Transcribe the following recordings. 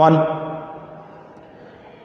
1.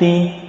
3.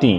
3.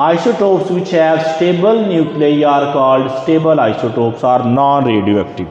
isotopes which have stable nuclei are called stable isotopes or non-radioactive.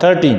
13.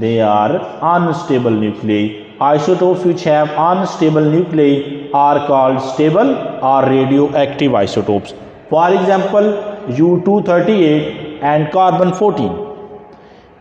they are unstable nuclei. Isotopes which have unstable nuclei are called stable or radioactive isotopes. For example, U-238 and carbon 14.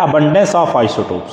abundance of isotopes.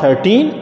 13